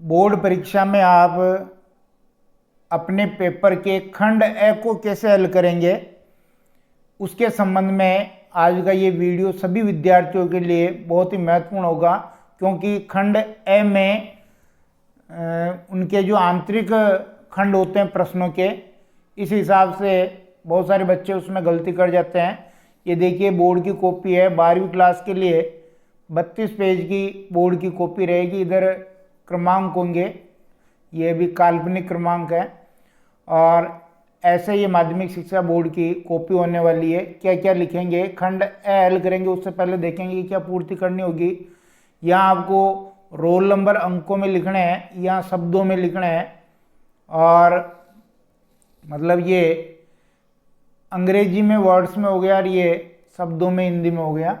Board परीक्षा में आप अपने पेपर के खंड ए को कैसे हल करेंगे, उसके संबंध में आज का ये वीडियो सभी विद्यार्थियों के लिए बहुत ही महत्वपूर्ण होगा। क्योंकि खंड ए में उनके जो आंतरिक खंड होते हैं प्रश्नों के, इस हिसाब से बहुत सारे बच्चे उसमें गलती कर जाते हैं। ये देखिए बोर्ड की कॉपी है, 12वीं क्लास के लिए 32 पेज की बोर्ड की कॉपी रहेगी। इधर क्रमांक होंगे, ये भी काल्पनिक क्रमांक है। और ऐसे ये माध्यमिक शिक्षा बोर्ड की कॉपी होने वाली है। क्या क्या लिखेंगे, खंड ए हल करेंगे उससे पहले देखेंगे क्या पूर्ति करनी होगी। यहाँ आपको रोल नंबर अंकों में लिखने हैं या शब्दों में लिखने हैं। और मतलब ये अंग्रेजी में वर्ड्स में हो गया और ये शब्दों में हिंदी में हो गया।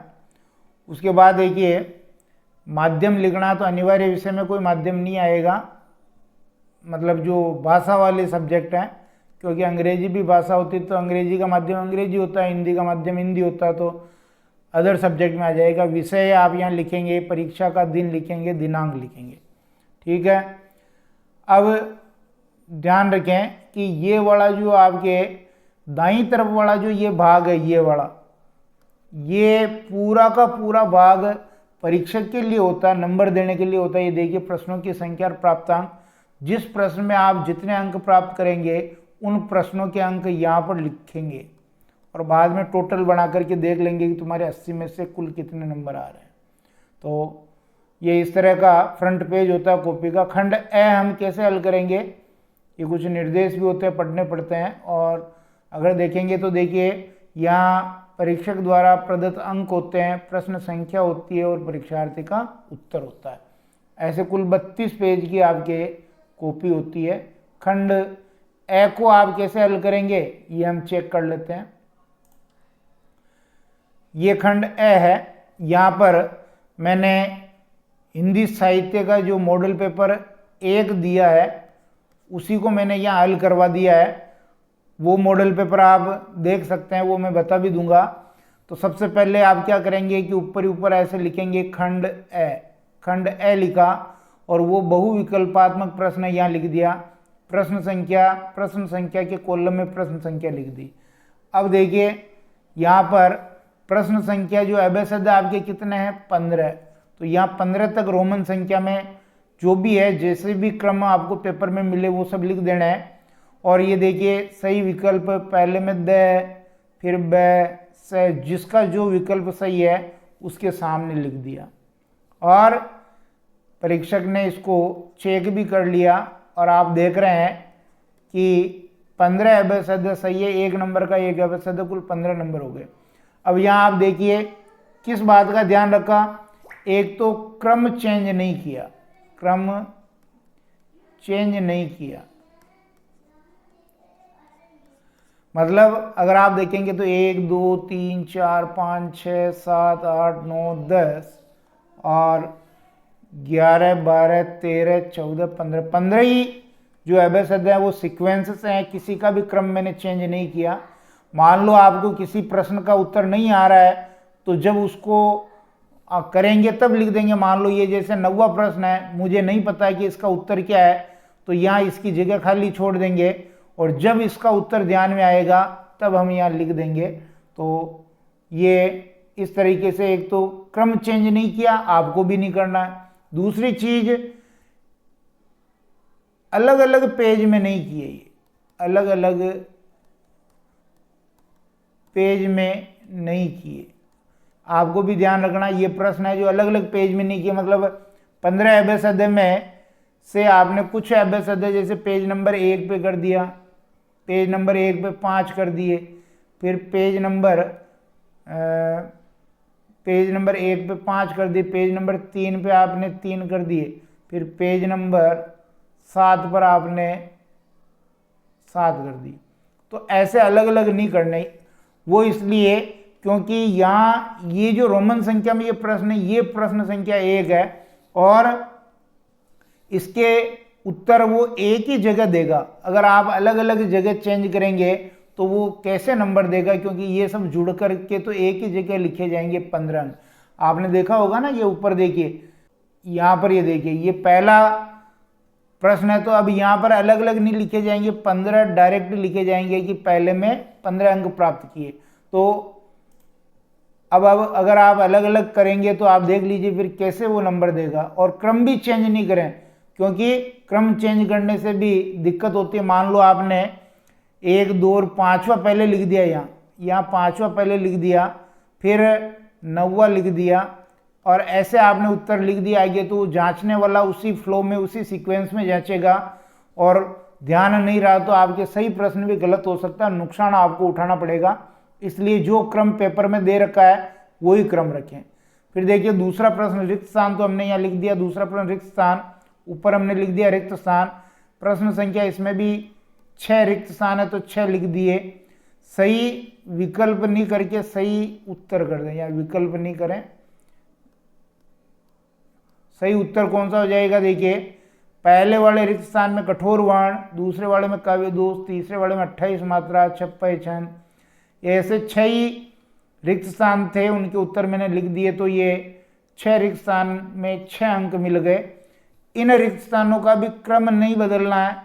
उसके बाद देखिए माध्यम लिखना, तो अनिवार्य विषय में कोई माध्यम नहीं आएगा, मतलब जो भाषा वाले सब्जेक्ट हैं। क्योंकि अंग्रेजी भी भाषा होती है तो अंग्रेजी का माध्यम अंग्रेजी होता है, हिंदी का माध्यम हिंदी होता है, तो अदर सब्जेक्ट में आ जाएगा। विषय आप यहाँ लिखेंगे, परीक्षा का दिन लिखेंगे, दिनांक लिखेंगे, ठीक है। अब ध्यान रखें कि ये वाला जो आपके दाईं तरफ वाला जो ये भाग है, ये वाला, ये पूरा का पूरा भाग परीक्षक के लिए होता है, नंबर देने के लिए होता है। ये देखिए प्रश्नों की संख्या और प्राप्तांक, जिस प्रश्न में आप जितने अंक प्राप्त करेंगे उन प्रश्नों के अंक यहाँ पर लिखेंगे और बाद में टोटल बना करके देख लेंगे कि तुम्हारे 80 में से कुल कितने नंबर आ रहे हैं। तो ये इस तरह का फ्रंट पेज होता है कॉपी का। खंड ए हम कैसे हल करेंगे, ये कुछ निर्देश भी होते हैं, पढ़ने पड़ते हैं। और अगर देखेंगे तो देखिए यहाँ परीक्षक द्वारा प्रदत्त अंक होते हैं, प्रश्न संख्या होती है और परीक्षार्थी का उत्तर होता है। ऐसे कुल 32 पेज की आपके कॉपी होती है। खंड ए को आप कैसे हल करेंगे ये हम चेक कर लेते हैं। ये खंड ए है, यहाँ पर मैंने हिंदी साहित्य का जो मॉडल पेपर 1 दिया है उसी को मैंने यहाँ हल करवा दिया है। वो मॉडल पेपर आप देख सकते हैं, वो मैं बता भी दूंगा। तो सबसे पहले आप क्या करेंगे कि ऊपर ही ऊपर ऐसे लिखेंगे खंड ए, खंड ए लिखा और वो बहुविकल्पात्मक प्रश्न यहाँ लिख दिया। प्रश्न संख्या के कॉलम में प्रश्न संख्या लिख दी। अब देखिए यहाँ पर प्रश्न संख्या जो एबेसद आपके कितने हैं, 15। तो यहाँ 15 तक रोमन संख्या में जो भी है, जैसे भी क्रम आपको पेपर में मिले वो सब लिख देना है। और ये देखिए सही विकल्प पहले में द, फिर ब, से, जिसका जो विकल्प सही है उसके सामने लिख दिया। और परीक्षक ने इसको चेक भी कर लिया और आप देख रहे हैं कि 15 एबेसद सही है, 1 नंबर का 1 एबेसद, कुल 15 नंबर हो गए। अब यहाँ आप देखिए किस बात का ध्यान रखा, एक तो क्रम चेंज नहीं किया, क्रम चेंज नहीं किया। मतलब अगर आप देखेंगे तो 1 2 3 4 5 6 7 8 9 10 और 11 12 13 14 15, 15 ही जो एबेसद है वो सीक्वेंस से हैं, किसी का भी क्रम मैंने चेंज नहीं किया। मान लो आपको किसी प्रश्न का उत्तर नहीं आ रहा है तो जब उसको करेंगे तब लिख देंगे। मान लो ये जैसे 9वां प्रश्न है, मुझे नहीं पता है कि इसका उत्तर क्या है, तो यहाँ इसकी जगह खाली छोड़ देंगे और जब इसका उत्तर ध्यान में आएगा तब हम यहाँ लिख देंगे। तो ये इस तरीके से एक तो क्रम चेंज नहीं किया, आपको भी नहीं करना है। दूसरी चीज अलग अलग पेज में नहीं किए, ये अलग अलग पेज में नहीं किए, आपको भी ध्यान रखना। ये प्रश्न है जो अलग अलग पेज में नहीं किए, मतलब 15 एबेसद में से आपने कुछ एबेसद जैसे पेज नंबर 1 पे कर दिया, पेज नंबर 1 पे 5 कर दिए, फिर पेज नंबर 1 पे 5 कर दिए, पेज नंबर 3 पे आपने 3 कर दिए, फिर पेज नंबर 7 पर आपने 7 कर दी। तो ऐसे अलग अलग नहीं करने, वो इसलिए क्योंकि यहाँ ये जो रोमन संख्या में ये प्रश्न है, ये प्रश्न संख्या 1 है और इसके उत्तर वो एक ही जगह देगा। अगर आप अलग अलग जगह चेंज करेंगे तो वो कैसे नंबर देगा, क्योंकि ये सब जुड़ करके तो एक ही जगह लिखे जाएंगे 15 अंक। आपने देखा होगा ना, ये ऊपर देखिए यहाँ पर, ये देखिए ये पहला प्रश्न है। तो अब यहाँ पर अलग अलग नहीं लिखे जाएंगे, 15 डायरेक्ट लिखे जाएंगे कि पहले में 15 अंक प्राप्त किए। तो अब अगर आप अलग अलग करेंगे तो आप देख लीजिए फिर कैसे वो नंबर देगा। और क्रम भी चेंज नहीं करें, क्योंकि क्रम चेंज करने से भी दिक्कत होती है। मान लो आपने 1, 2 और 5वां पहले लिख दिया, यहाँ 5वां पहले लिख दिया, फिर 9वां लिख दिया, और ऐसे आपने उत्तर लिख दिया आगे, तो जांचने वाला उसी फ्लो में उसी सीक्वेंस में जांचेगा, और ध्यान नहीं रहा तो आपके सही प्रश्न भी गलत हो सकता है, नुकसान आपको उठाना पड़ेगा। इसलिए जो क्रम पेपर में दे रखा है वही क्रम रखें। फिर देखिए दूसरा प्रश्न, रिक्त स्थान तो हमने यहाँ लिख दिया, दूसरा प्रश्न रिक्त स्थान, ऊपर हमने लिख दिया रिक्त स्थान। प्रश्न संख्या इसमें भी 6 रिक्त स्थान है तो 6 लिख दिए। सही विकल्प नहीं करके सही उत्तर कर दें, या विकल्प नहीं करें, सही उत्तर कौन सा हो जाएगा? देखिए पहले वाले रिक्त स्थान में कठोर वर्ण, दूसरे वाले में काव्य दोष, तीसरे वाले में 28 मात्रा, 56 छंद, ऐसे 6 ही रिक्त स्थान थे, उनके उत्तर मैंने लिख दिए। तो ये 6 रिक्त स्थान में 6 अंक मिल गए। इन रिक्त स्थानों का भी क्रम नहीं बदलना है,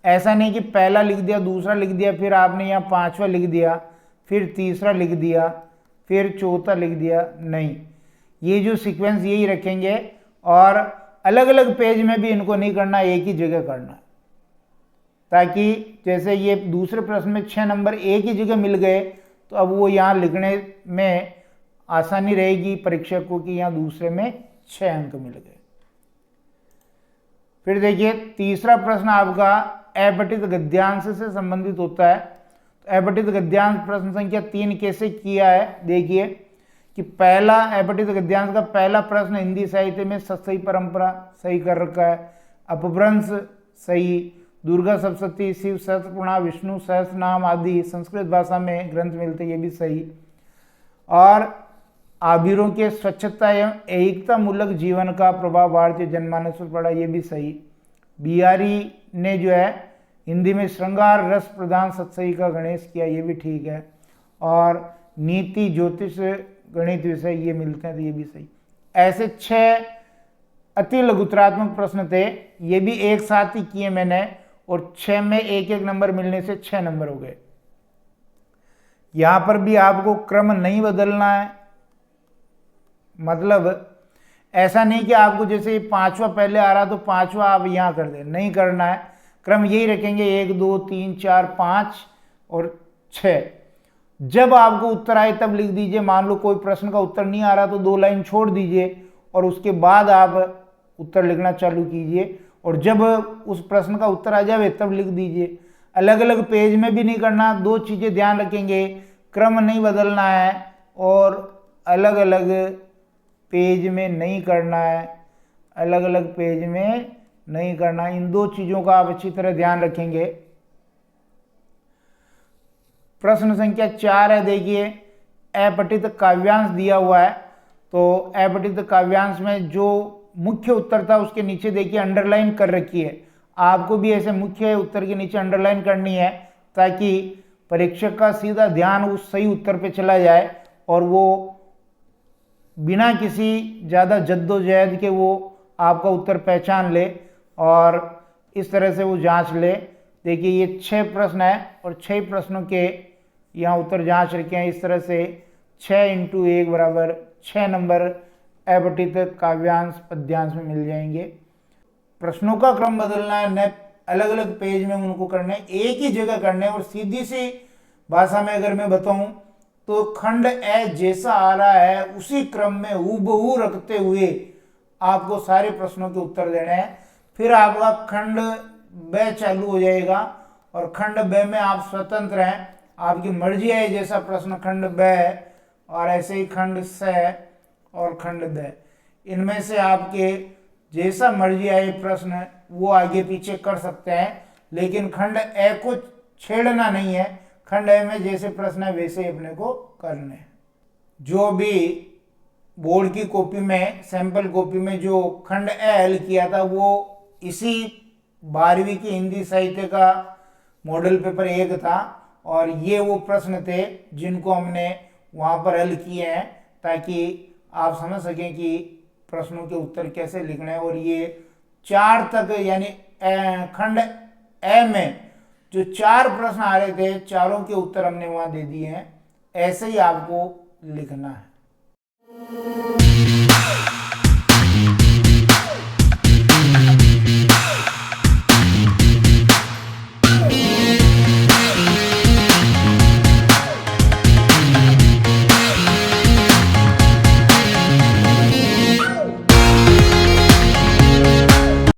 ऐसा नहीं कि पहला लिख दिया, दूसरा लिख दिया, फिर आपने यहाँ 5वां लिख दिया, फिर तीसरा लिख दिया, फिर चौथा लिख दिया, नहीं। ये जो सीक्वेंस यही रखेंगे, और अलग अलग पेज में भी इनको नहीं करना, एक ही जगह करना है, ताकि जैसे ये दूसरे प्रश्न में 6 नंबर एक ही जगह मिल गए, तो अब वो यहाँ लिखने में आसानी रहेगी परीक्षक को कि यहाँ दूसरे में 6 अंक मिल गए। फिर देखिए तीसरा प्रश्न आपका अपठित गद्यांश से संबंधित होता है। तो अपठित गद्यांश प्रश्न संख्या 3 कैसे किया है? देखिए कि पहला अपठित गद्यांश का पहला प्रश्न हिंदी साहित्य में सही परंपरा सही कर रखा है, अपभ्रंश सही, दुर्गा सप्तशती, शिव सहस्त्रपुराण, विष्णु सहस्त्र नाम आदि संस्कृत भाषा में ग्रंथ मिलते, ये भी सही। और आबिरों के स्वच्छता एवं एकता मूलक जीवन का प्रभाव भारतीय जनमानस पर पड़ा, ये भी सही। बिहारी ने जो है हिंदी में श्रृंगार रस प्रधान सत्सई का गणेश किया, ये भी ठीक है। और नीति ज्योतिष गणित विषय ये मिलते हैं, तो ये भी सही। ऐसे 6 अति लघुतरात्मक प्रश्न थे, ये भी एक साथ ही किए मैंने, और 6 में एक एक नंबर मिलने से 6 नंबर हो गए। यहां पर भी आपको क्रम नहीं बदलना है, मतलब ऐसा नहीं कि आपको जैसे 5वां पहले आ रहा तो 5वां आप यहां कर दें, नहीं करना है। क्रम यही रखेंगे 1, 2, 3, 4, 5 और 6। जब आपको उत्तर आए तब लिख दीजिए। मान लो कोई प्रश्न का उत्तर नहीं आ रहा तो 2 लाइन छोड़ दीजिए और उसके बाद आप उत्तर लिखना चालू कीजिए, और जब उस प्रश्न का उत्तर आ जाए तब लिख दीजिए। अलग अलग पेज में भी नहीं करना। 2 चीज़ें ध्यान रखेंगे, क्रम नहीं बदलना है और अलग अलग पेज में नहीं करना है, अलग अलग पेज में नहीं करना। इन 2 चीज़ों का आप अच्छी तरह ध्यान रखेंगे। प्रश्न संख्या 4 है, देखिए अपठित काव्यांश दिया हुआ है। तो अपठित काव्यांश में जो मुख्य उत्तर था उसके नीचे देखिए अंडरलाइन कर रखी है। आपको भी ऐसे मुख्य उत्तर के नीचे अंडरलाइन करनी है, ताकि परीक्षक का सीधा ध्यान उस सही उत्तर पे चला जाए और वो बिना किसी ज़्यादा जद्दोजहद के वो आपका उत्तर पहचान ले और इस तरह से वो जांच ले। देखिए ये 6 प्रश्न है और 6 प्रश्नों के यहाँ उत्तर जांच रखे हैं। इस तरह से 6 × 1 बराबर 6 नंबर अपठित काव्यांश पद्यांश में मिल जाएंगे। प्रश्नों का क्रम बदलना है, न अलग अलग पेज में उनको करने, एक ही जगह करने। और सीधी सी भाषा में अगर मैं बताऊं तो खंड ए जैसा आ रहा है उसी क्रम में हूबहू रखते हुए आपको सारे प्रश्नों के उत्तर देने हैं। फिर आपका खंड ब चालू हो जाएगा और खंड ब में आप स्वतंत्र हैं, आपकी मर्जी है जैसा प्रश्न खंड ब है, और ऐसे ही खंड स और खंड द, इनमें से आपके जैसा मर्जी आए प्रश्न वो आगे पीछे कर सकते हैं, लेकिन खंड ए को छेड़ना नहीं है। खंड ए में जैसे प्रश्न है वैसे ही अपने को करने हैं। जो भी बोर्ड की कॉपी में, सैंपल कॉपी में जो खंड ए हल किया था वो इसी 12वीं की हिंदी साहित्य का मॉडल पेपर 1 था, और ये वो प्रश्न थे जिनको हमने वहाँ पर हल किए हैं, ताकि आप समझ सकें कि प्रश्नों के उत्तर कैसे लिखना है। और ये 4 तक यानी खंड ए में जो 4 प्रश्न आ रहे थे, चारों के उत्तर हमने वहां दे दिए हैं। ऐसे ही आपको लिखना है।